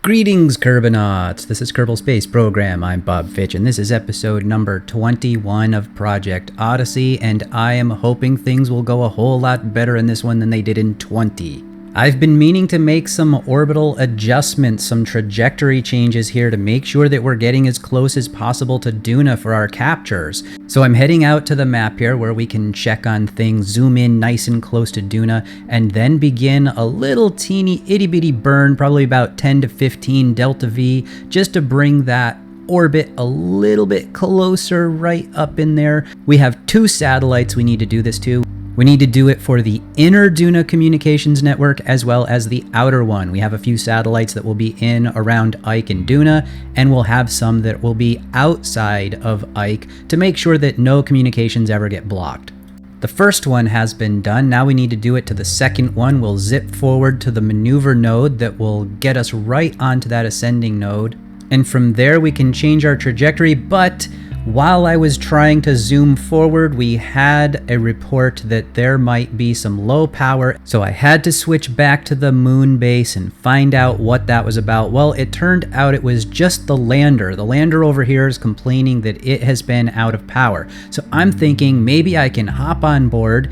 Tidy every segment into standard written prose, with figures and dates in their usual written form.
Greetings, Kerbinauts! This is Kerbal Space Program. I'm Bob Fitch, and this is episode number 21 of Project Odyssey, and I am hoping things will go a whole lot better in this one than they did in 20. I've been meaning to make some orbital adjustments, some trajectory changes here to make sure that we're getting as close as possible to Duna for our captures. So I'm heading out to the map here where we can check on things, zoom in nice and close to Duna, and then begin a little teeny itty bitty burn, probably about 10 to 15 delta V, just to bring that orbit a little bit closer right up in there. We have 2 satellites we need to do this to. We need to do it for the inner Duna communications network as well as the outer one. We have a few satellites that will be in around Ike and Duna, and we'll have some that will be outside of Ike to make sure that no communications ever get blocked. The first one has been done. Now we need to do it to the second one. We'll zip forward to the maneuver node that will get us right onto that ascending node. And from there we can change our trajectory, but while I was trying to zoom forward, we had a report that there might be some low power, so I had to switch back to the moon base and find out what that was about. Well, it turned out it was just the lander. The lander over here is complaining that it has been out of power. So I'm thinking maybe I can hop on board.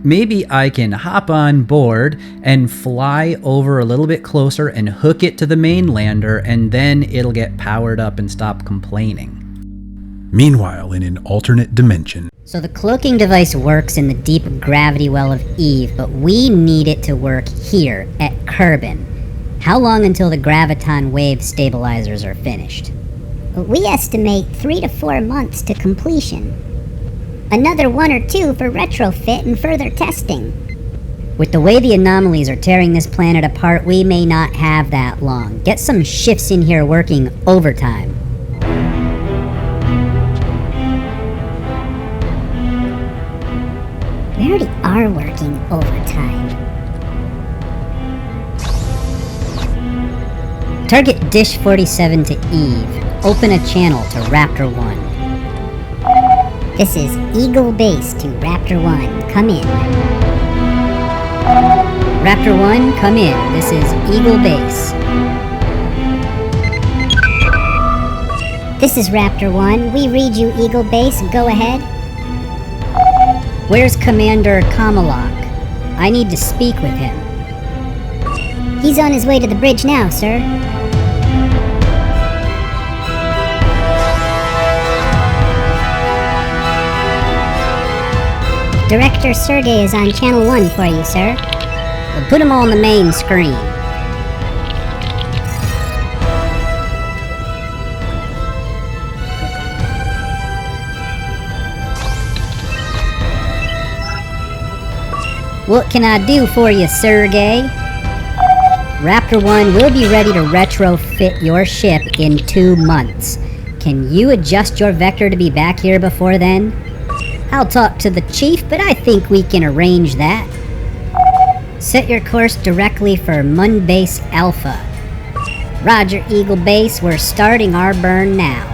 Maybe I can hop on board and fly over a little bit closer and hook it to the main lander, and then it'll get powered up and stop complaining. Meanwhile, in an alternate dimension. So the cloaking device works in the deep gravity well of Eve, but we need it to work here at Kerbin. How long until the graviton wave stabilizers are finished? We estimate 3 to 4 months to completion. Another 1 or 2 for retrofit and further testing. With the way the anomalies are tearing this planet apart, we may not have that long. Get some shifts in here working overtime. We already are working overtime. Target Dish 47 to Eve. Open a channel to Raptor 1. This is Eagle Base to Raptor 1. Come in. Raptor 1, come in. This is Eagle Base. This is Raptor 1. We read you, Eagle Base. Go ahead. Where's Commander Kamalak? I need to speak with him. He's on his way to the bridge now, sir. Director Sergey is on channel 1 for you, sir. Well, put him on the main screen. What can I do for you, Sergey? Raptor 1 will be ready to retrofit your ship in 2 months. Can you adjust your vector to be back here before then? I'll talk to the chief, but I think we can arrange that. Set your course directly for Mun Base Alpha. Roger, Eagle Base, we're starting our burn now.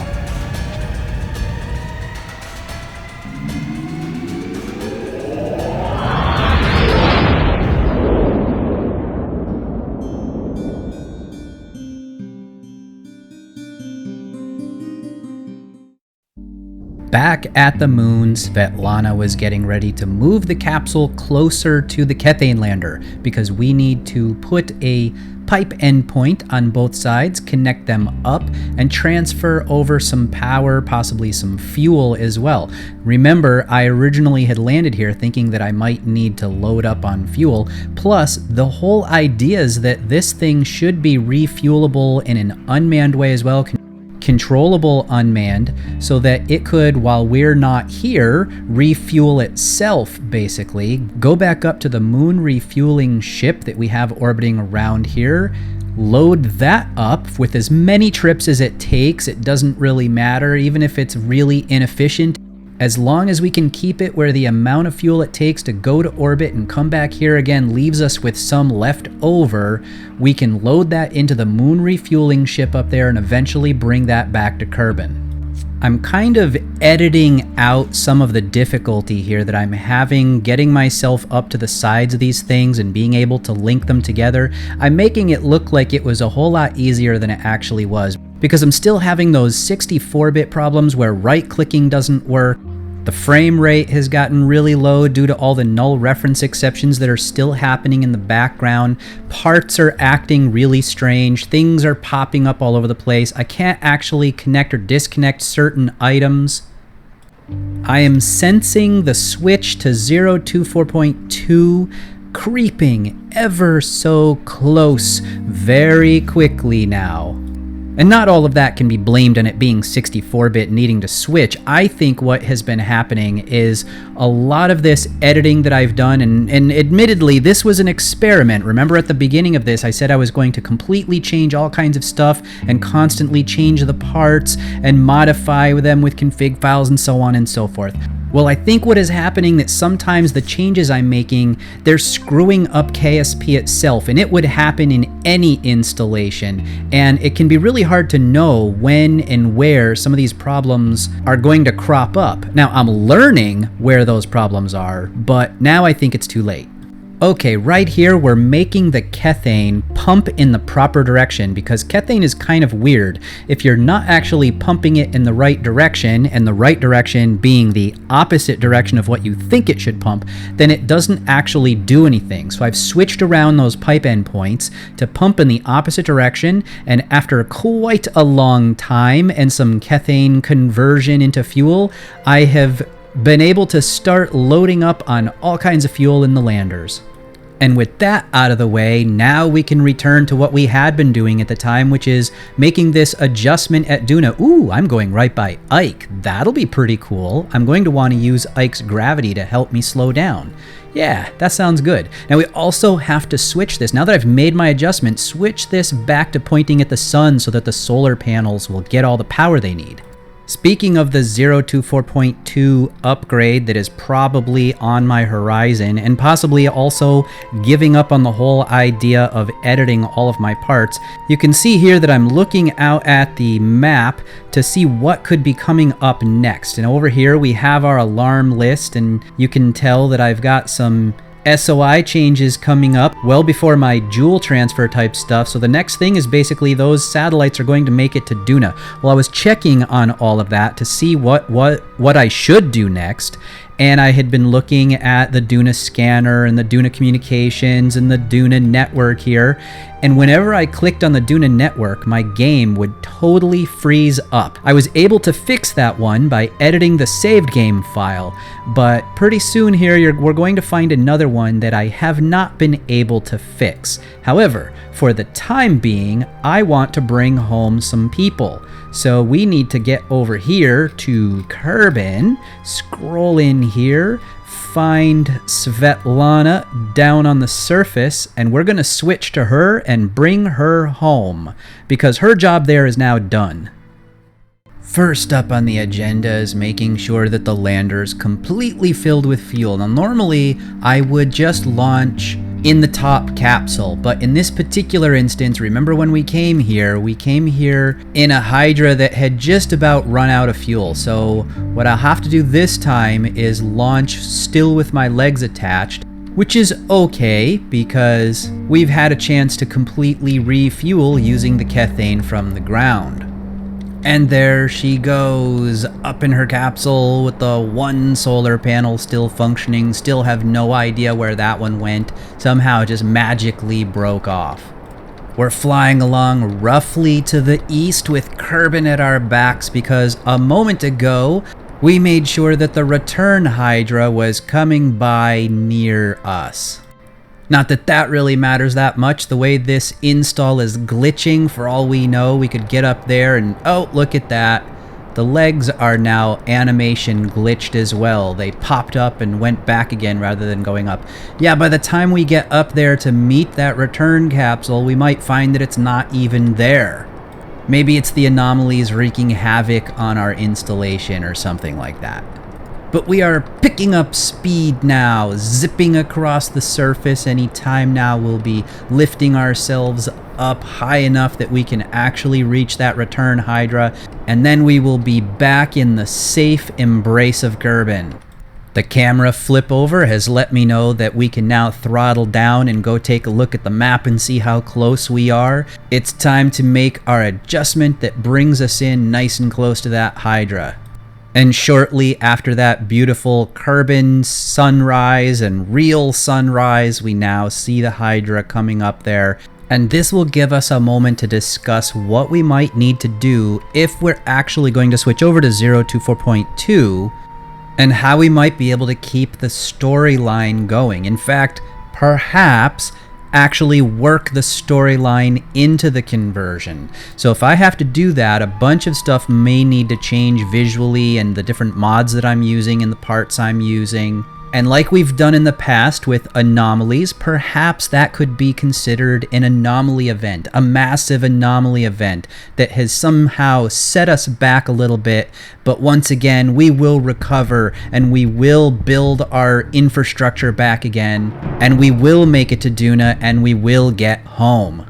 Back at the moon, Svetlana was getting ready to move the capsule closer to the Kethane lander because we need to put a pipe endpoint on both sides, connect them up, and transfer over some power, possibly some fuel as well. Remember, I originally had landed here thinking that I might need to load up on fuel, plus the whole idea is that this thing should be refuelable in an unmanned way as well, controllable unmanned, so that it could, while we're not here, refuel itself basically. Go back up to the moon refueling ship that we have orbiting around here, load that up with as many trips as it takes. It doesn't really matter, even if it's really inefficient. As long as we can keep it where the amount of fuel it takes to go to orbit and come back here again leaves us with some left over, we can load that into the moon refueling ship up there and eventually bring that back to Kerbin. I'm kind of editing out some of the difficulty here that I'm having getting myself up to the sides of these things and being able to link them together. I'm making it look like it was a whole lot easier than it actually was, because I'm still having those 64-bit problems where right-clicking doesn't work. The frame rate has gotten really low due to all the null reference exceptions that are still happening in the background. Parts are acting really strange. Things are popping up all over the place. I can't actually connect or disconnect certain items. I am sensing the switch to 024.2 creeping ever so close very quickly now. And not all of that can be blamed on it being 64-bit needing to switch. I think what has been happening is a lot of this editing that I've done, and admittedly, this was an experiment. Remember at the beginning of this, I said I was going to completely change all kinds of stuff and constantly change the parts and modify them with config files and so on and so forth. Well, I think what is happening that sometimes the changes I'm making, they're screwing up KSP itself, and it would happen in any installation, and it can be really hard to know when and where some of these problems are going to crop up. Now, I'm learning where those problems are, but now I think it's too late. Okay, right here we're making the kethane pump in the proper direction, because kethane is kind of weird. If you're not actually pumping it in the right direction, and the right direction being the opposite direction of what you think it should pump, then it doesn't actually do anything. So I've switched around those pipe endpoints to pump in the opposite direction, and after quite a long time and some kethane conversion into fuel, I have been able to start loading up on all kinds of fuel in the landers. And with that out of the way, now we can return to what we had been doing at the time, which is making this adjustment at Duna. Ooh, I'm going right by Ike. That'll be pretty cool. I'm going to want to use Ike's gravity to help me slow down. Yeah, that sounds good. Now we also have to switch this. Now that I've made my adjustment, switch this back to pointing at the sun so that the solar panels will get all the power they need. Speaking of the 024.2 upgrade that is probably on my horizon, and possibly also giving up on the whole idea of editing all of my parts, you can see here that I'm looking out at the map to see what could be coming up next. And over here we have our alarm list, and you can tell that I've got some SOI changes coming up well before my Joule transfer type stuff. So the next thing is basically those satellites are going to make it to Duna. Well, I was checking on all of that to see what I should do next. And I had been looking at the Duna scanner and the Duna communications and the Duna network here. And whenever I clicked on the Duna network, my game would totally freeze up. I was able to fix that one by editing the saved game file. But pretty soon here, we're going to find another one that I have not been able to fix. However, for the time being, I want to bring home some people. So we need to get over here to Kerbin, scroll in here, find Svetlana down on the surface, and we're going to switch to her and bring her home, because her job there is now done. First up on the agenda is making sure that the lander is completely filled with fuel. Now normally I would just launch in the top capsule, but in this particular instance, remember when we came here in a Hydra that had just about run out of fuel. So what I'll have to do this time is launch still with my legs attached, which is okay because we've had a chance to completely refuel using the kethane from the ground. And there she goes, up in her capsule with the one solar panel still functioning, still have no idea where that one went, somehow just magically broke off. We're flying along roughly to the east with Kerbin at our backs because a moment ago, we made sure that the return Hydra was coming by near us. Not that that really matters that much. The way this install is glitching, for all we know, we could get up there and, oh, look at that. The legs are now animation glitched as well. They popped up and went back again rather than going up. Yeah, by the time we get up there to meet that return capsule, we might find that it's not even there. Maybe it's the anomalies wreaking havoc on our installation or something like that. But we are picking up speed now, zipping across the surface. Any time now we'll be lifting ourselves up high enough that we can actually reach that return Hydra, and then we will be back in the safe embrace of Kerbin. The camera flip over has let me know that we can now throttle down and go take a look at the map and see how close we are. It's time to make our adjustment that brings us in nice and close to that Hydra. And shortly after that beautiful Kerbin sunrise and real sunrise, we now see the Hydra coming up there. And this will give us a moment to discuss what we might need to do if we're actually going to switch over to 024.2, and how we might be able to keep the storyline going. In fact, perhaps actually work the storyline into the conversion. So if I have to do that, a bunch of stuff may need to change visually, and the different mods that I'm using and the parts I'm using. And like we've done in the past with anomalies, perhaps that could be considered an anomaly event, a massive anomaly event that has somehow set us back a little bit, but once again, we will recover and we will build our infrastructure back again, and we will make it to Duna and we will get home.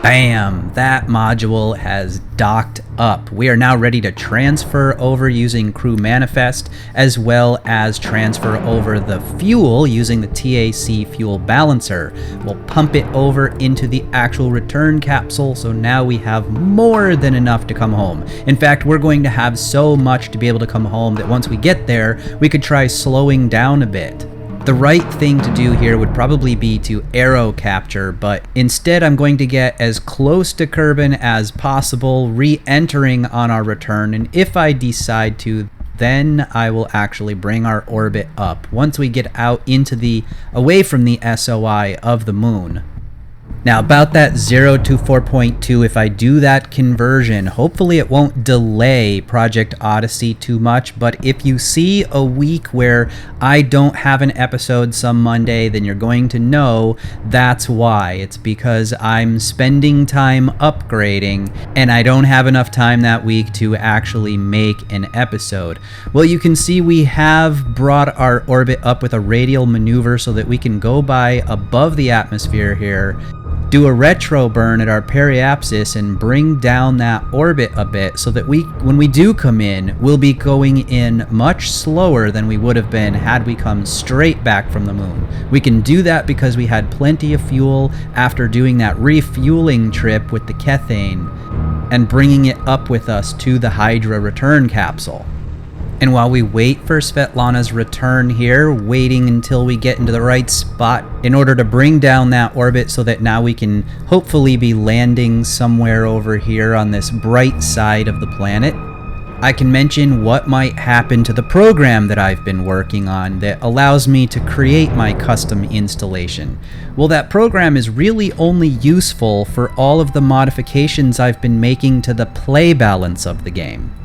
Bam! That module has docked up. We are now ready to transfer over using crew manifest, as well as transfer over the fuel using the TAC fuel balancer. We'll pump it over into the actual return capsule, so now we have more than enough to come home. In fact, we're going to have so much to be able to come home that once we get there, we could try slowing down a bit. The right thing to do here would probably be to aero capture, but instead I'm going to get as close to Kerbin as possible, re-entering on our return, and if I decide to, then I will actually bring our orbit up once we get out into away from the SOI of the moon. Now about that 024.2, if I do that conversion, hopefully it won't delay Project Odyssey too much, but if you see a week where I don't have an episode some Monday, then you're going to know that's why. It's because I'm spending time upgrading and I don't have enough time that week to actually make an episode. Well, you can see we have brought our orbit up with a radial maneuver so that we can go by above the atmosphere here, do a retro burn at our periapsis and bring down that orbit a bit so that when we do come in, we'll be going in much slower than we would have been had we come straight back from the moon. We can do that because we had plenty of fuel after doing that refueling trip with the Kethane and bringing it up with us to the Hydra return capsule. And while we wait for Svetlana's return here, waiting until we get into the right spot in order to bring down that orbit so that now we can hopefully be landing somewhere over here on this bright side of the planet, I can mention what might happen to the program that I've been working on that allows me to create my custom installation. Well, that program is really only useful for all of the modifications I've been making to the play balance of the game.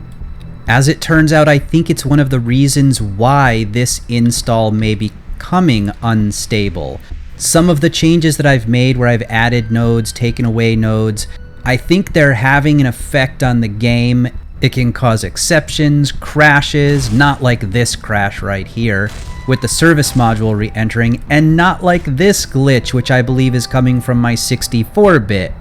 As it turns out, I think it's one of the reasons why this install may be becoming unstable. Some of the changes that I've made where I've added nodes, taken away nodes, I think they're having an effect on the game. It can cause exceptions, crashes, not like this crash right here, with the service module re-entering, and not like this glitch, which I believe is coming from my 64-bit.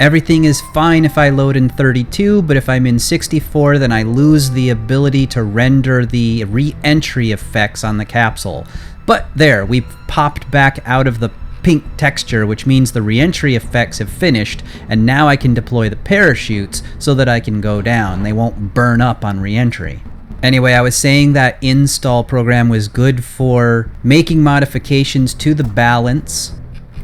Everything is fine if I load in 32, but if I'm in 64, then I lose the ability to render the re-entry effects on the capsule. But there, we've popped back out of the pink texture, which means the re-entry effects have finished, and now I can deploy the parachutes so that I can go down. They won't burn up on re-entry. Anyway, I was saying that install program was good for making modifications to the balance,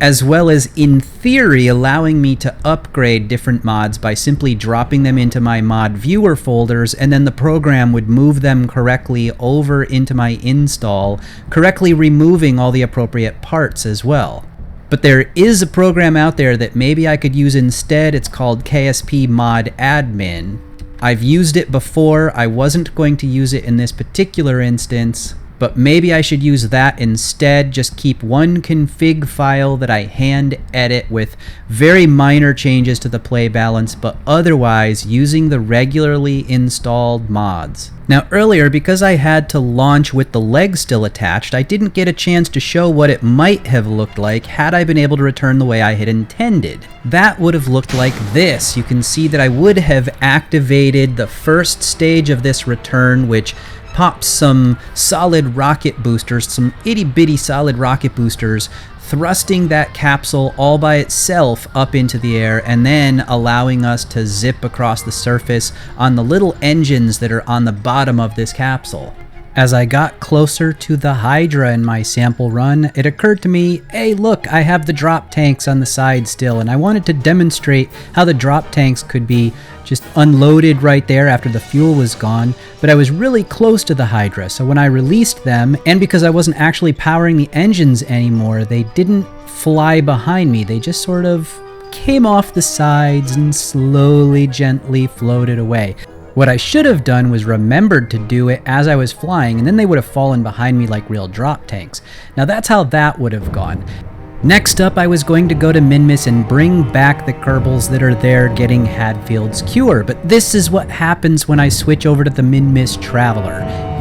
as well as, in theory, allowing me to upgrade different mods by simply dropping them into my mod viewer folders, and then the program would move them correctly over into my install, correctly removing all the appropriate parts as well. But there is a program out there that maybe I could use instead. It's called KSP Mod Admin. I've used it before. I wasn't going to use it in this particular instance, but maybe I should use that instead. Just keep one config file that I hand edit with very minor changes to the play balance, but otherwise using the regularly installed mods. Now earlier, because I had to launch with the legs still attached, I didn't get a chance to show what it might have looked like had I been able to return the way I had intended. That would have looked like this. You can see that I would have activated the first stage of this return, which pops some solid rocket boosters, some itty-bitty solid rocket boosters, thrusting that capsule all by itself up into the air and then allowing us to zip across the surface on the little engines that are on the bottom of this capsule. As I got closer to the Hydra in my sample run, it occurred to me, hey look, I have the drop tanks on the side still, and I wanted to demonstrate how the drop tanks could be just unloaded right there after the fuel was gone, but I was really close to the Hydra, so when I released them, and because I wasn't actually powering the engines anymore, they didn't fly behind me, they just sort of came off the sides and slowly, gently floated away. What I should have done was remembered to do it as I was flying, and then they would have fallen behind me like real drop tanks. Now that's how that would have gone. Next up, I was going to go to Minmus and bring back the Kerbals that are there getting Hadfield's cure, but this is what happens when I switch over to the Minmus Traveler.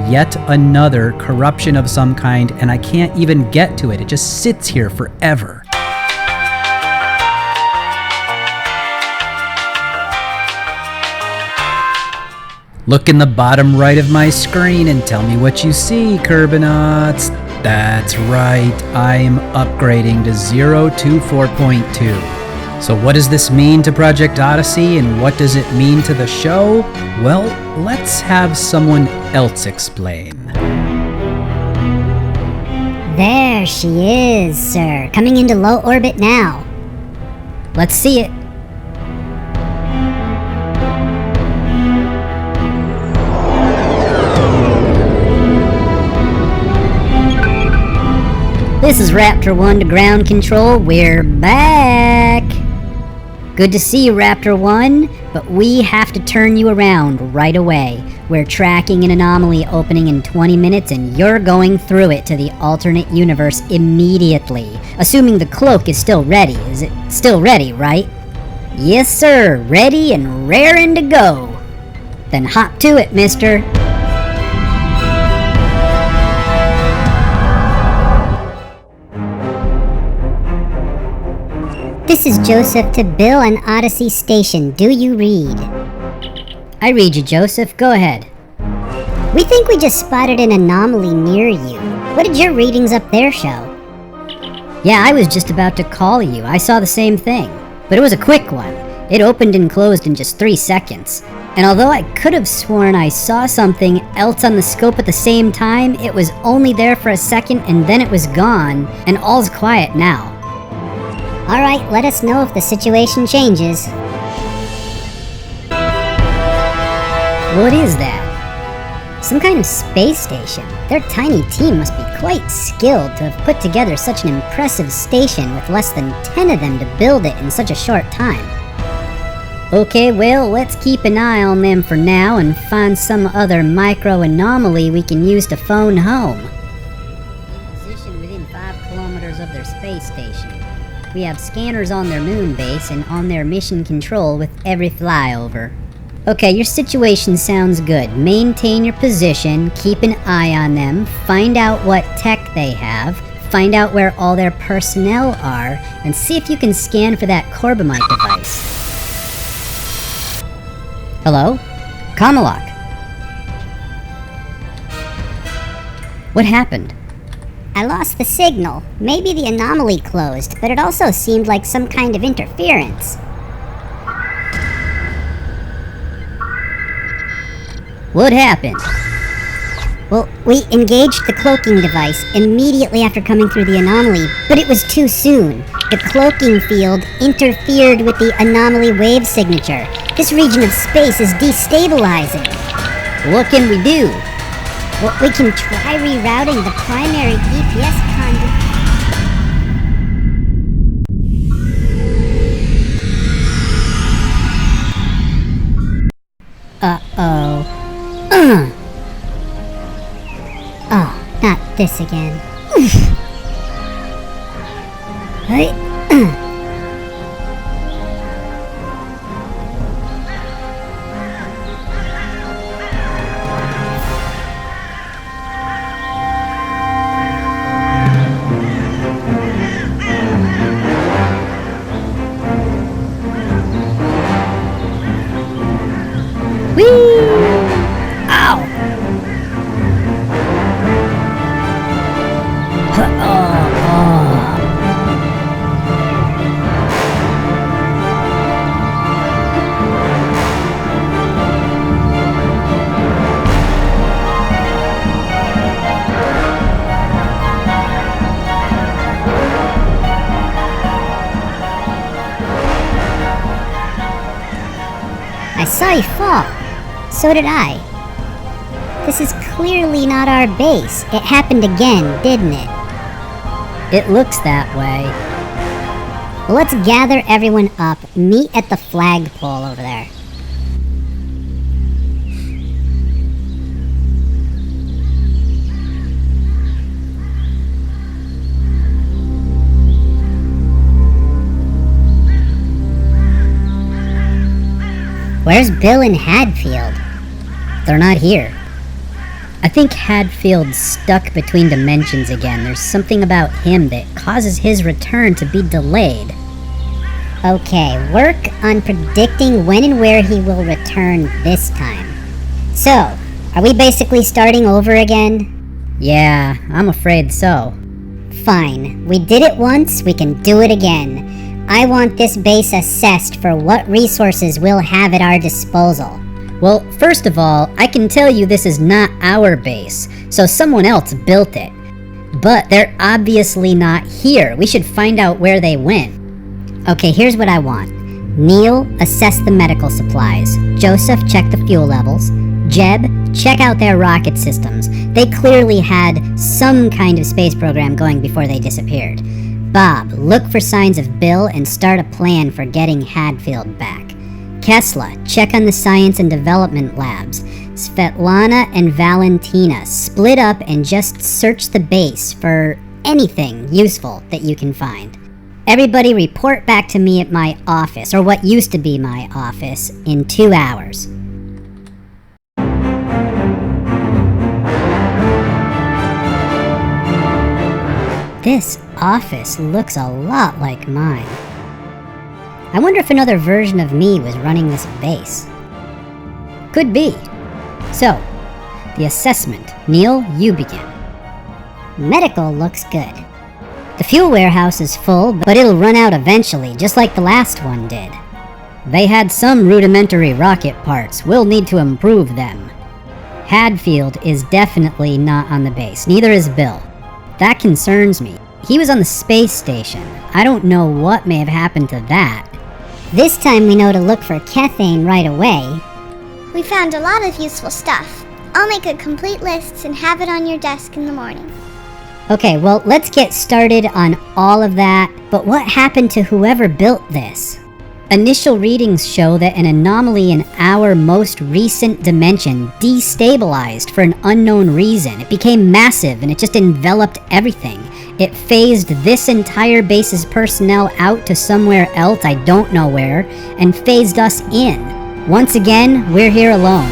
Yet another corruption of some kind, and I can't even get to it. It just sits here forever. Look in the bottom right of my screen and tell me what you see, Kerbinauts. That's right, I'm upgrading to 024.2. So what does this mean to Project Odyssey, and what does it mean to the show? Well, let's have someone else explain. There she is, sir. Coming into low orbit now. Let's see it. This is Raptor 1 to ground control. We're back! Good to see you, Raptor 1, but we have to turn you around right away. We're tracking an anomaly opening in 20 minutes, and you're going through it to the alternate universe immediately. Assuming the cloak is still ready. Is it still ready, right? Yes, sir. Ready and raring to go. Then hop to it, mister. This is Joseph to Bill and Odyssey Station. Do you read? I read you, Joseph. Go ahead. We think we just spotted an anomaly near you. What did your readings up there show? Yeah, I was just about to call you. I saw the same thing. But it was a quick one. It opened and closed in just 3 seconds. And although I could have sworn I saw something else on the scope at the same time, it was only there for a second and then it was gone, and all's quiet now. Alright, let us know if the situation changes. What is that? Some kind of space station. Their tiny team must be quite skilled to have put together such an impressive station with less than 10 of them to build it in such a short time. Okay, well, let's keep an eye on them for now and find some other micro-anomaly we can use to phone home. In position within 5 kilometers of their space station. We have scanners on their moon base and on their mission control with every flyover. Okay, your situation sounds good. Maintain your position, keep an eye on them, find out what tech they have, find out where all their personnel are, and see if you can scan for that Corbomite device. Hello? Kamalak? What happened? I lost the signal. Maybe the anomaly closed, but it also seemed like some kind of interference. What happened? Well, we engaged the cloaking device immediately after coming through the anomaly, but it was too soon. The cloaking field interfered with the anomaly wave signature. This region of space is destabilizing. What can we do? Well, we can try rerouting the primary EPS conduit. Uh-oh. Oh, not this again. Hey. I saw you fall. So did I. This is clearly not our base. It happened again, didn't it? It looks that way. Well, let's gather everyone up, meet at the flagpole over there. Where's Bill and Hadfield? They're not here. I think Hadfield's stuck between dimensions again. There's something about him that causes his return to be delayed. Okay, work on predicting when and where he will return this time. So, are we basically starting over again? Yeah, I'm afraid so. Fine. We did it once, we can do it again. I want this base assessed for what resources we'll have at our disposal. Well, first of all, I can tell you this is not our base, so someone else built it. But they're obviously not here. We should find out where they went. Okay, here's what I want. Neil, assess the medical supplies. Joseph, check the fuel levels. Jeb, check out their rocket systems. They clearly had some kind of space program going before they disappeared. Bob, look for signs of Bill and start a plan for getting Hadfield back. Kessler, check on the science and development labs. Svetlana and Valentina, split up and just search the base for anything useful that you can find. Everybody report back to me at my office, or what used to be my office, in 2 hours. This office looks a lot like mine. I wonder if another version of me was running this base. Could be. So, the assessment. Neil, you begin. Medical looks good. The fuel warehouse is full, but it'll run out eventually, just like the last one did. They had some rudimentary rocket parts. We'll need to improve them. Hadfield is definitely not on the base. Neither is Bill. That concerns me. He was on the space station. I don't know what may have happened to that. This time we know to look for Kethane right away. We found a lot of useful stuff. I'll make a complete list and have it on your desk in the morning. Okay, well, let's get started on all of that. But what happened to whoever built this? Initial readings show that an anomaly in our most recent dimension destabilized for an unknown reason. It became massive and it just enveloped everything. It phased this entire base's personnel out to somewhere else, I don't know where, and phased us in. Once again, we're here alone.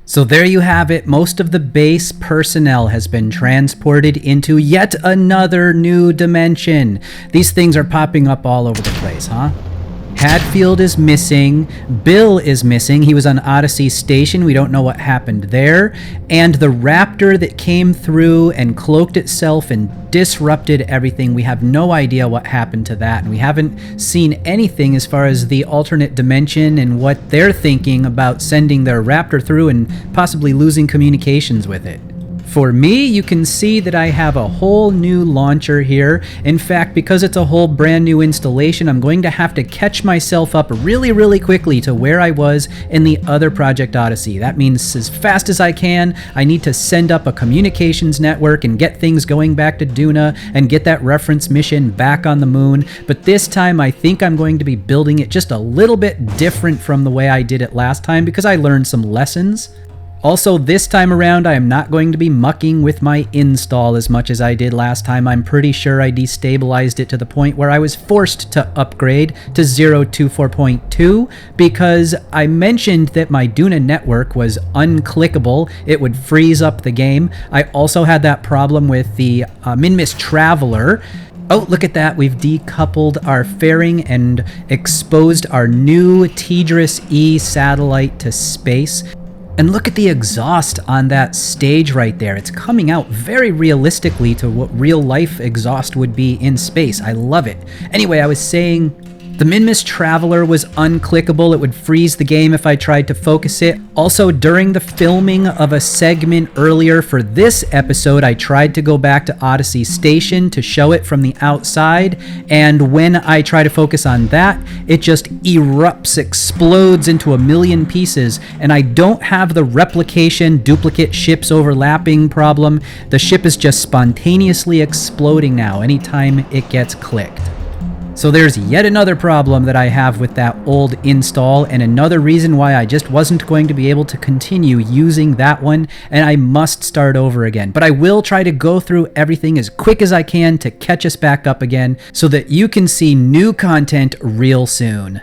So there you have it. Most of the base personnel has been transported into yet another new dimension. These things are popping up all over the place, huh? Hadfield is missing. Bill is missing. He was on Odyssey Station. We don't know what happened there. And the Raptor that came through and cloaked itself and disrupted everything, we have no idea what happened to that. And we haven't seen anything as far as the alternate dimension and what they're thinking about sending their Raptor through and possibly losing communications with it. For me, you can see that I have a whole new launcher here. In fact, because it's a whole brand new installation, I'm going to have to catch myself up really quickly to where I was in the other Project Odyssey. That means as fast as I can, I need to send up a communications network and get things going back to Duna and get that reference mission back on the moon. But this time, I think I'm going to be building it just a little bit different from the way I did it last time because I learned some lessons. Also, this time around, I am not going to be mucking with my install as much as I did last time. I'm pretty sure I destabilized it to the point where I was forced to upgrade to 024.2 because I mentioned that my Duna network was unclickable. It would freeze up the game. I also had that problem with the Minmus Traveler. Oh, look at that. We've decoupled our fairing and exposed our new Tidris E satellite to space. And look at the exhaust on that stage right there. It's coming out very realistically to what real life exhaust would be in space. I love it. Anyway, I was saying the Minmus Traveler was unclickable. It would freeze the game if I tried to focus it. Also, during the filming of a segment earlier for this episode, I tried to go back to Odyssey Station to show it from the outside. And when I try to focus on that, it just erupts, explodes into a million pieces. And I don't have the replication, duplicate ships overlapping problem. The ship is just spontaneously exploding now anytime it gets clicked. So there's yet another problem that I have with that old install, and another reason why I just wasn't going to be able to continue using that one, and I must start over again. But I will try to go through everything as quick as I can to catch us back up again so that you can see new content real soon.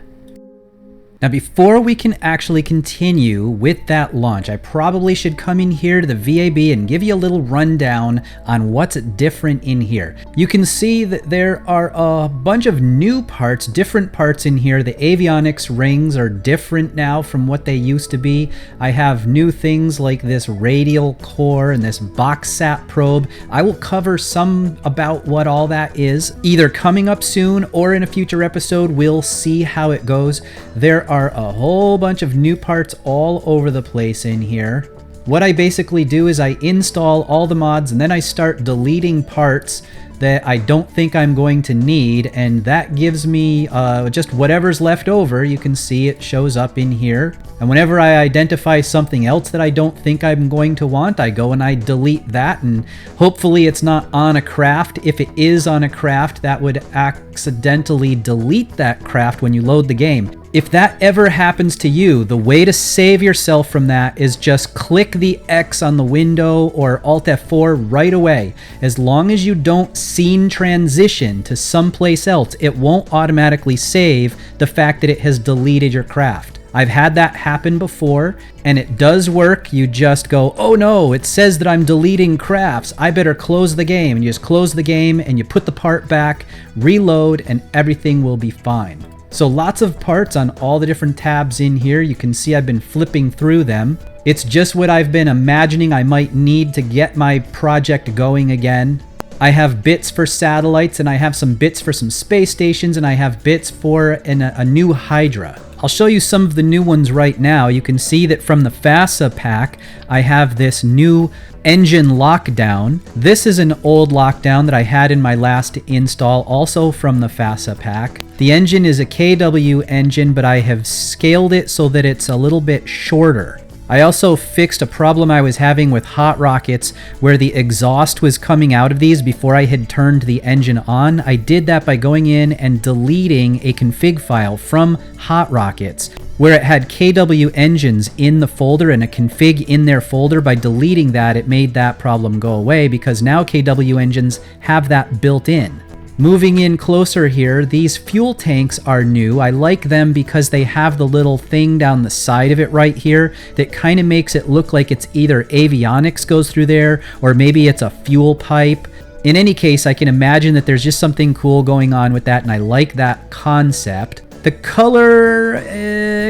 Now, before we can actually continue with that launch, I probably should come in here to the VAB and give you a little rundown on what's different in here. You can see that there are a bunch of new parts, different parts in here. The avionics rings are different now from what they used to be. I have new things like this radial core and this box sat probe. I will cover some about what all that is, either coming up soon or in a future episode. We'll see how it goes. There are a whole bunch of new parts all over the place in here. What I basically do is I install all the mods and then I start deleting parts that I don't think I'm going to need, and that gives me just whatever's left over. You can see it shows up in here. And whenever I identify something else that I don't think I'm going to want, I go and I delete that, and hopefully it's not on a craft. If it is on a craft, that would accidentally delete that craft when you load the game. If that ever happens to you, the way to save yourself from that is just click the X on the window or Alt F4 right away. As long as you don't scene transition to someplace else, it won't automatically save the fact that it has deleted your craft. I've had that happen before, and it does work. You just go, oh no, it says that I'm deleting crafts. I better close the game. And you just close the game and you put the part back, reload, and everything will be fine. So lots of parts on all the different tabs in here. You can see I've been flipping through them. It's just what I've been imagining I might need to get my project going again. I have bits for satellites, and I have some bits for some space stations, and I have bits for a new Hydra. I'll show you some of the new ones right now. You can see that from the FASA pack, I have this new engine lockdown. This is an old lockdown that I had in my last install, also from the FASA pack. The engine is a KW engine, but I have scaled it so that it's a little bit shorter. I also fixed a problem I was having with hot rockets where the exhaust was coming out of these before I had turned the engine on. I did that by going in and deleting a config file from hot rockets where it had KW engines in the folder and a config in their folder. By deleting that, it made that problem go away because now KW engines have that built in. Moving in closer here, these fuel tanks are new. I like them because they have the little thing down the side of it right here that kind of makes it look like it's either avionics goes through there or maybe it's a fuel pipe. In any case, I can imagine that there's just something cool going on with that, and I like that concept. The color,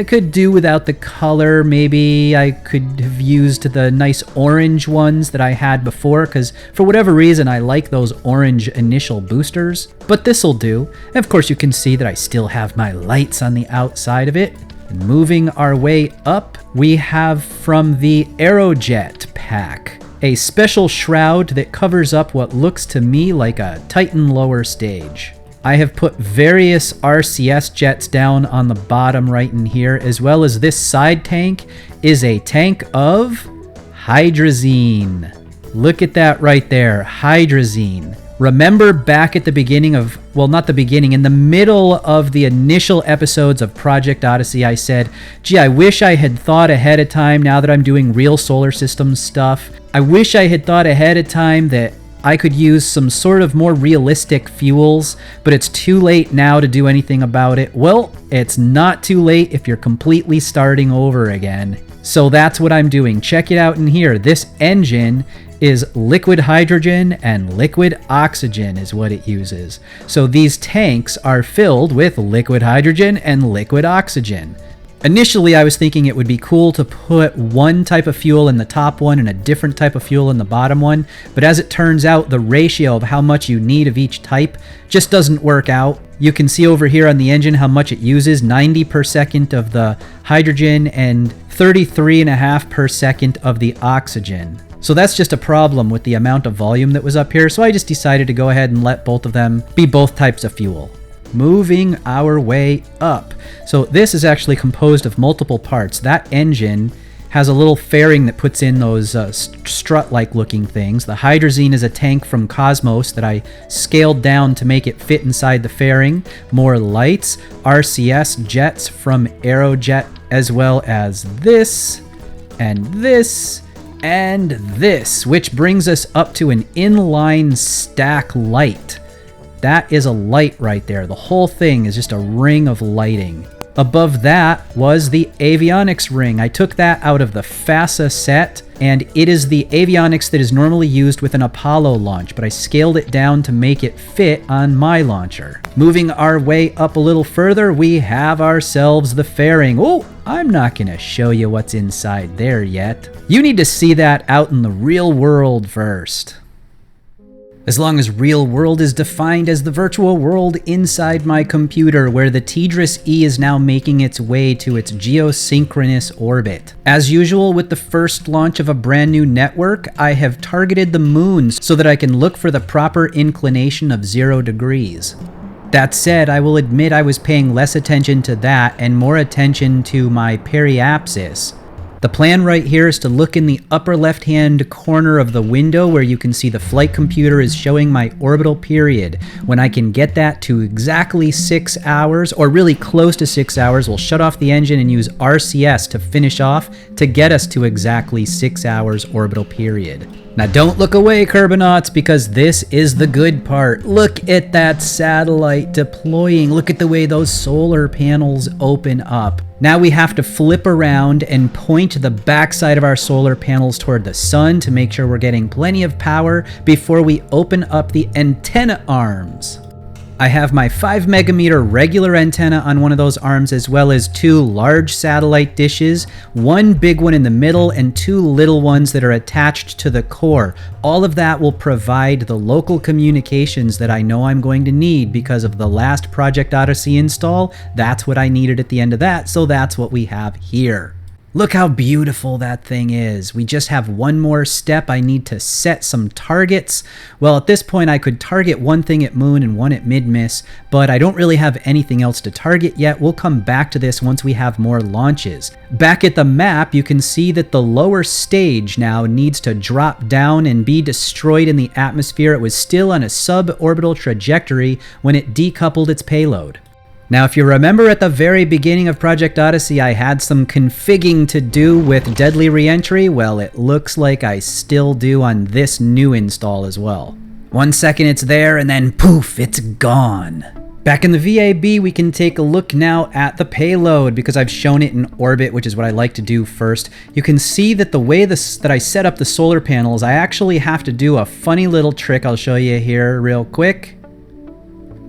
could do without the color. Maybe I could have used the nice orange ones that I had before, because for whatever reason I like those orange initial boosters. But this'll do. And of course you can see that I still have my lights on the outside of it. And moving our way up, we have from the Aerojet pack. a special shroud that covers up what looks to me like a Titan lower stage. I have put various RCS jets down on the bottom right in here, as well as this side tank is a tank of hydrazine. Look at that right there, hydrazine. Remember back at the beginning of, well, not the beginning, in the middle of the initial episodes of Project Odyssey, I said, gee, I wish I had thought ahead of time now that I'm doing real solar system stuff. I wish I had thought ahead of time that I could use some sort of more realistic fuels, but it's too late now to do anything about it. Well, it's not too late if you're completely starting over again. So that's what I'm doing. Check it out in here. This engine is liquid hydrogen and liquid oxygen is what it uses. So these tanks are filled with liquid hydrogen and liquid oxygen. Initially, I was thinking it would be cool to put one type of fuel in the top one and a different type of fuel in the bottom one, but as it turns out, the ratio of how much you need of each type just doesn't work out. You can see over here on the engine how much it uses, 90 per second of the hydrogen and 33.5 per second of the oxygen. So that's just a problem with the amount of volume that was up here, so I just decided to go ahead and let both of them be both types of fuel. Moving our way up. So this is actually composed of multiple parts. That engine has a little fairing that puts in those strut-like looking things. The hydrazine is a tank from Cosmos that I scaled down to make it fit inside the fairing. More lights, RCS jets from Aerojet, as well as this, and this, and this, which brings us up to an inline stack light. That is a light right there. The whole thing is just a ring of lighting. Above that was the avionics ring. I took that out of the FASA set, and it is the avionics that is normally used with an Apollo launch, but I scaled it down to make it fit on my launcher. Moving our way up a little further, we have ourselves the fairing. Oh, I'm not going to show you what's inside there yet. You need to see that out in the real world first. As long as real world is defined as the virtual world inside my computer, where the TDRS E is now making its way to its geosynchronous orbit. As usual with the first launch of a brand new network, I have targeted the moons so that I can look for the proper inclination of 0 degrees. That said, I will admit I was paying less attention to that and more attention to my periapsis. The plan right here is to look in the upper left-hand corner of the window where you can see the flight computer is showing my orbital period. When I can get that to exactly 6 hours, or really close to 6 hours, we'll shut off the engine and use RCS to finish off to get us to exactly 6 hours orbital period. Now don't look away, Kerbinauts, because this is the good part. Look at that satellite deploying. Look at the way those solar panels open up. Now we have to flip around and point the backside of our solar panels toward the sun to make sure we're getting plenty of power before we open up the antenna arms. I have my 5 megameter regular antenna on one of those arms, as well as 2 large satellite dishes, one big one in the middle and 2 little ones that are attached to the core. All of that will provide the local communications that I know I'm going to need because of the last Project Odyssey install. That's what I needed at the end of that, so that's what we have here. Look how beautiful that thing is. We just have one more step. I need to set some targets. Well, at this point, I could target one thing at Moon and one at Mid-Miss, but I don't really have anything else to target yet. We'll come back to this once we have more launches. Back at the map, you can see that the lower stage now needs to drop down and be destroyed in the atmosphere. It was still on a suborbital trajectory when it decoupled its payload. Now, if you remember at the very beginning of Project Odyssey, I had some configuring to do with deadly reentry. Well, it looks like I still do on this new install as well. 1 second it's there, and then poof, it's gone. Back in the VAB, we can take a look now at the payload because I've shown it in orbit, which is what I like to do first. You can see that the way that I set up the solar panels, I actually have to do a funny little trick I'll show you here real quick.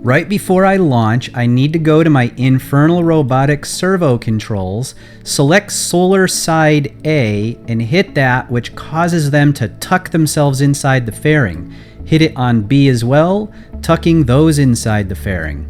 Right before I launch, I need to go to my Infernal Robotics servo controls, select Solar Side A, and hit that, which causes them to tuck themselves inside the fairing. Hit it on B as well, tucking those inside the fairing.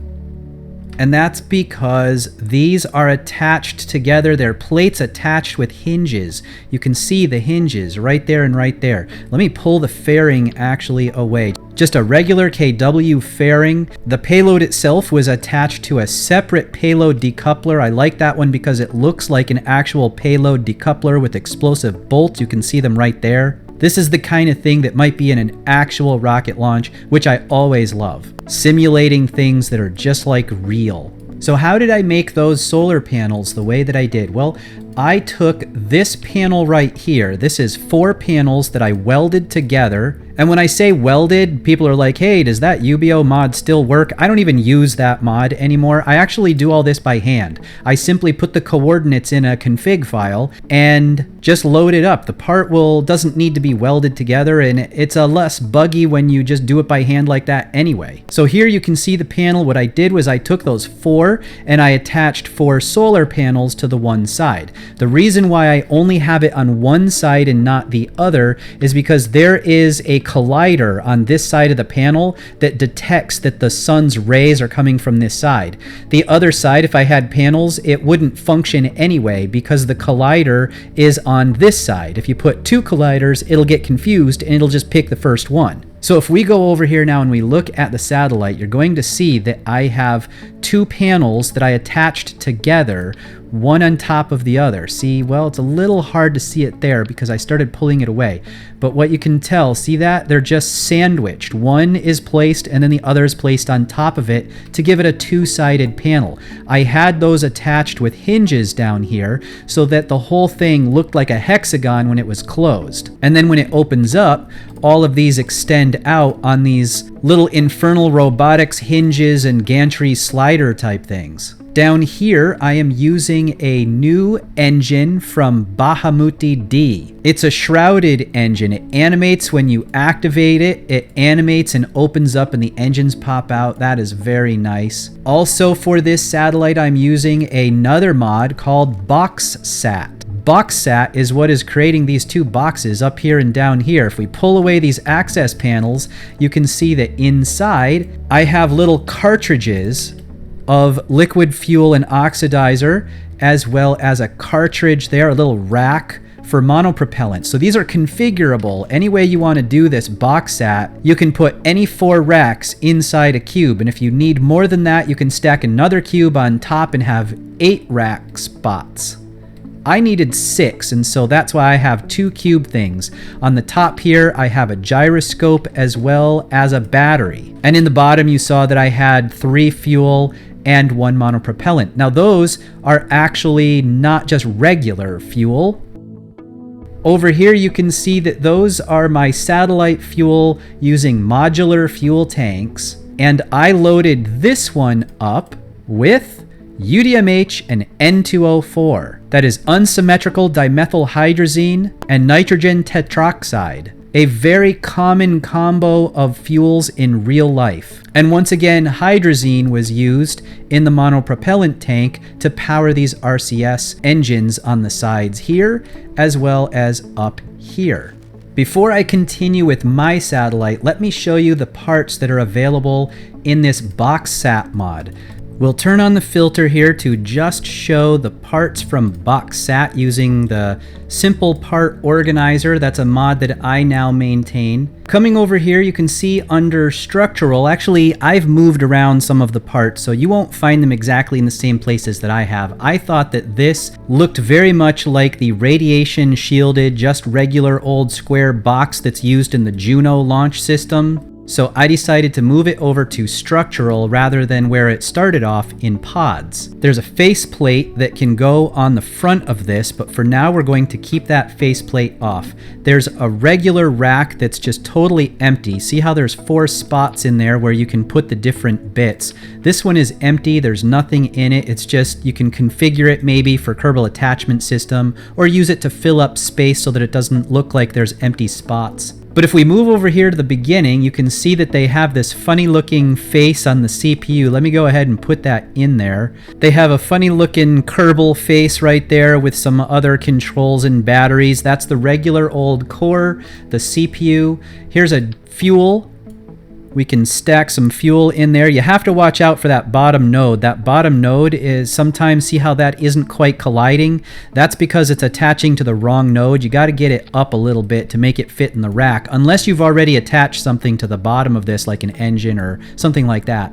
And that's because these are attached together. They're plates attached with hinges. You can see the hinges right there and right there. Let me pull the fairing actually away. Just a regular KW fairing. The payload itself was attached to a separate payload decoupler. I like that one because it looks like an actual payload decoupler with explosive bolts. You can see them right there. This is the kind of thing that might be in an actual rocket launch, which I always love. Simulating things that are just like real. So how did I make those solar panels the way that I did? Well, I took this panel right here. This is 4 panels that I welded together. And when I say welded, people are like, hey, does that UBO mod still work? I don't even use that mod anymore. I actually do all this by hand. I simply put the coordinates in a config file and just load it up. The part doesn't need to be welded together, and it's a less buggy when you just do it by hand like that anyway. So here you can see the panel. What I did was I took those 4 and I attached 4 solar panels to the one side. The reason why I only have it on one side and not the other is because there is a collider on this side of the panel that detects that the sun's rays are coming from this side. The other side, if I had panels, it wouldn't function anyway because the collider is on this side. If you put 2 colliders, it'll get confused and it'll just pick the first one. So if we go over here now and we look at the satellite, you're going to see that I have 2 panels that I attached together, one on top of the other. See, well, it's a little hard to see it there because I started pulling it away. But what you can tell, see that? They're just sandwiched. One is placed and then the other is placed on top of it to give it a 2-sided panel. I had those attached with hinges down here so that the whole thing looked like a hexagon when it was closed. And then when it opens up, all of these extend out on these little infernal robotics hinges and gantry slider type things. Down here, I am using a new engine from Bahamuti D. It's a shrouded engine. It animates when you activate it. It animates and opens up and the engines pop out. That is very nice. Also for this satellite, I'm using another mod called BoxSat. BoxSat is what is creating these 2 boxes up here and down here. If we pull away these access panels, you can see that inside I have little cartridges of liquid fuel and oxidizer, as well as a cartridge there, a little rack for monopropellant. So these are configurable. Any way you want to do this BoxSat, you can put any 4 racks inside a cube. And if you need more than that, you can stack another cube on top and have 8 rack spots. I needed 6, and so that's why I have 2 cube things. On the top here, I have a gyroscope as well as a battery. And in the bottom, you saw that I had 3 fuel and 1 monopropellant. Now those are actually not just regular fuel. Over here, you can see that those are my satellite fuel using modular fuel tanks. And I loaded this one up with UDMH and N2O4. That is unsymmetrical dimethylhydrazine and nitrogen tetroxide. A very common combo of fuels in real life. And once again, hydrazine was used in the monopropellant tank to power these RCS engines on the sides here, as well as up here. Before I continue with my satellite, let me show you the parts that are available in this BoxSat mod. We'll turn on the filter here to just show the parts from BoxSat using the simple part organizer. That's a mod that I now maintain. Coming over here, you can see under structural, actually I've moved around some of the parts, so you won't find them exactly in the same places that I have. I thought that this looked very much like the radiation shielded, just regular old square box that's used in the Juno launch system. So I decided to move it over to structural rather than where it started off in pods. There's a faceplate that can go on the front of this, but for now we're going to keep that faceplate off. There's a regular rack that's just totally empty. See how there's 4 spots in there where you can put the different bits. This one is empty, there's nothing in it. It's just you can configure it maybe for Kerbal attachment system or use it to fill up space so that it doesn't look like there's empty spots. But if we move over here to the beginning, you can see that they have this funny looking face on the CPU. Let me go ahead and put that in there. They have a funny looking Kerbal face right there with some other controls and batteries. That's the regular old core, the CPU. Here's a fuel We can stack some fuel in there. You have to watch out for that bottom node. That bottom node is sometimes, see how that isn't quite colliding? That's because it's attaching to the wrong node. You got to get it up a little bit to make it fit in the rack, unless you've already attached something to the bottom of this, like an engine or something like that.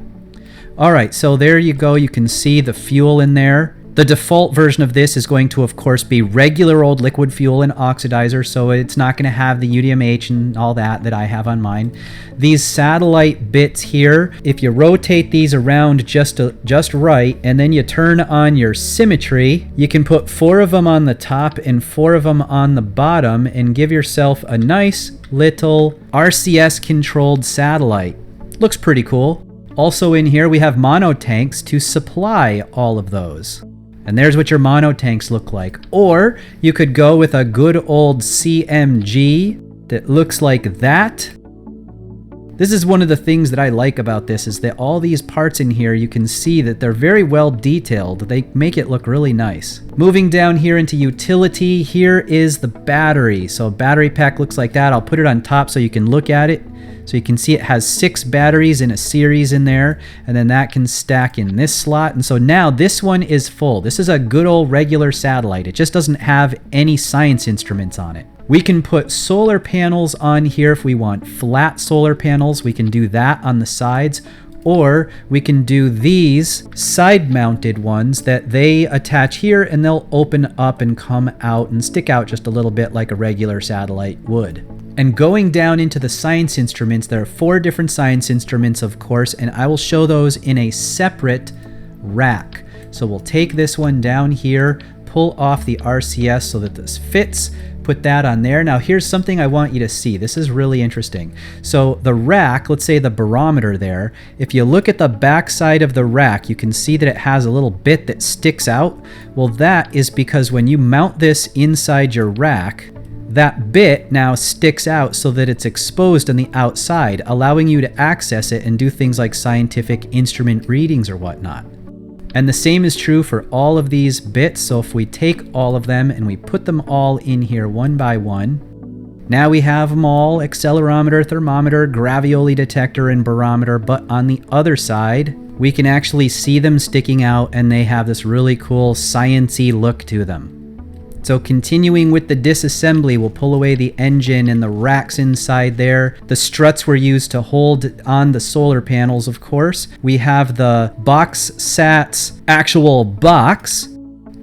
All right, so there you go. You can see the fuel in there. The default version of this is going to, of course, be regular old liquid fuel and oxidizer, so it's not going to have the UDMH and all that I have on mine. These satellite bits here, if you rotate these around just right, and then you turn on your symmetry, you can put 4 of them on the top and 4 of them on the bottom and give yourself a nice little RCS-controlled satellite. Looks pretty cool. Also in here, we have mono tanks to supply all of those. And there's what your mono tanks look like. Or you could go with a good old CMG that looks like that. This is one of the things that I like about this, is that all these parts in here, you can see that they're very well detailed. They make it look really nice. Moving down here into utility, here is the battery. So a battery pack looks like that. I'll put it on top so you can look at it. So you can see it has 6 batteries in a series in there, and then that can stack in this slot. And so now this one is full. This is a good old regular satellite. It just doesn't have any science instruments on it. We can put solar panels on here if we want flat solar panels. We can do that on the sides, or we can do these side-mounted ones that they attach here, and they'll open up and come out and stick out just a little bit like a regular satellite would. And going down into the science instruments, there are 4 different science instruments, of course, and I will show those in a separate rack. So we'll take this one down here, pull off the RCS so that this fits, put that on there. Now here's something I want you to see. This is really interesting. So the rack, let's say the barometer there, if you look at the back side of the rack, you can see that it has a little bit that sticks out. Well, that is because when you mount this inside your rack, that bit now sticks out so that it's exposed on the outside, allowing you to access it and do things like scientific instrument readings or whatnot. And the same is true for all of these bits. So if we take all of them and we put them all in here one by one, now we have them all: accelerometer, thermometer, gravioli detector, and barometer. But on the other side, we can actually see them sticking out, and they have this really cool science-y look to them. So continuing with the disassembly, we'll pull away the engine and the racks inside there. The struts were used to hold on the solar panels, of course. We have the box sats actual box,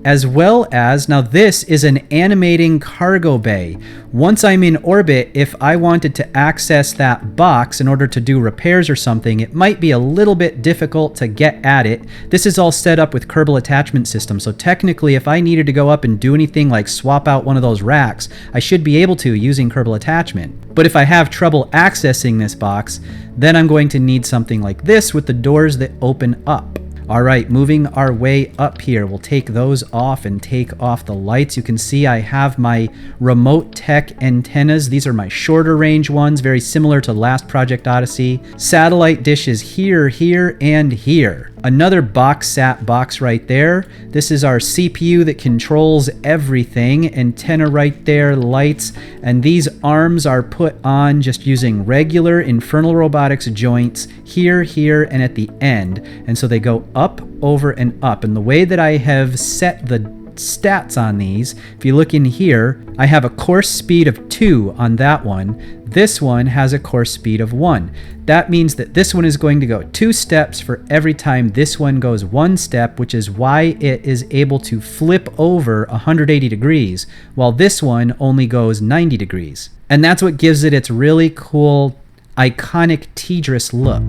as well as, now this is an animating cargo bay. Once I'm in orbit, if I wanted to access that box in order to do repairs or something, it might be a little bit difficult to get at it. This is all set up with Kerbal attachment system, so technically if I needed to go up and do anything like swap out one of those racks, I should be able to using Kerbal attachment. But if I have trouble accessing this box, then I'm going to need something like this with the doors that open up. All right, moving our way up here, we'll take those off and take off the lights. You can see I have my remote tech antennas. These are my shorter range ones, very similar to last Project Odyssey. Satellite dishes here, here, and here. Another box sat box right there. This is our CPU that controls everything. Antenna right there, lights, and these arms are put on just using regular Infernal Robotics joints here, here, and at the end. And so they go up, over, and up. And the way that I have set the stats on these, if you look in here, I have a course speed of 2 on that one. This one has a course speed of 1. That means that this one is going to go 2 steps for every time this one goes 1 step, which is why it is able to flip over 180 degrees, while this one only goes 90 degrees. And that's what gives it its really cool, iconic Tidris look.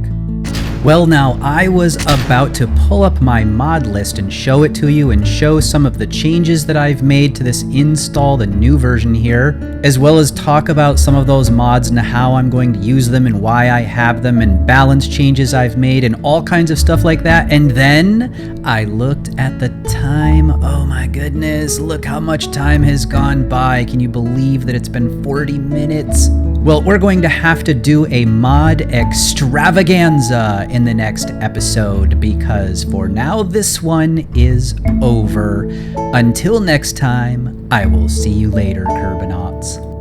Well, now I was about to pull up my mod list and show it to you and show some of the changes that I've made to this install, the new version here, as well as talk about some of those mods and how I'm going to use them and why I have them and balance changes I've made and all kinds of stuff like that. And then I looked at the time. Oh my goodness, look how much time has gone by. Can you believe that it's been 40 minutes? Well, we're going to have to do a mod extravaganza in the next episode, because for now this one is over. Until next time, I will see you later, Kerbinauts.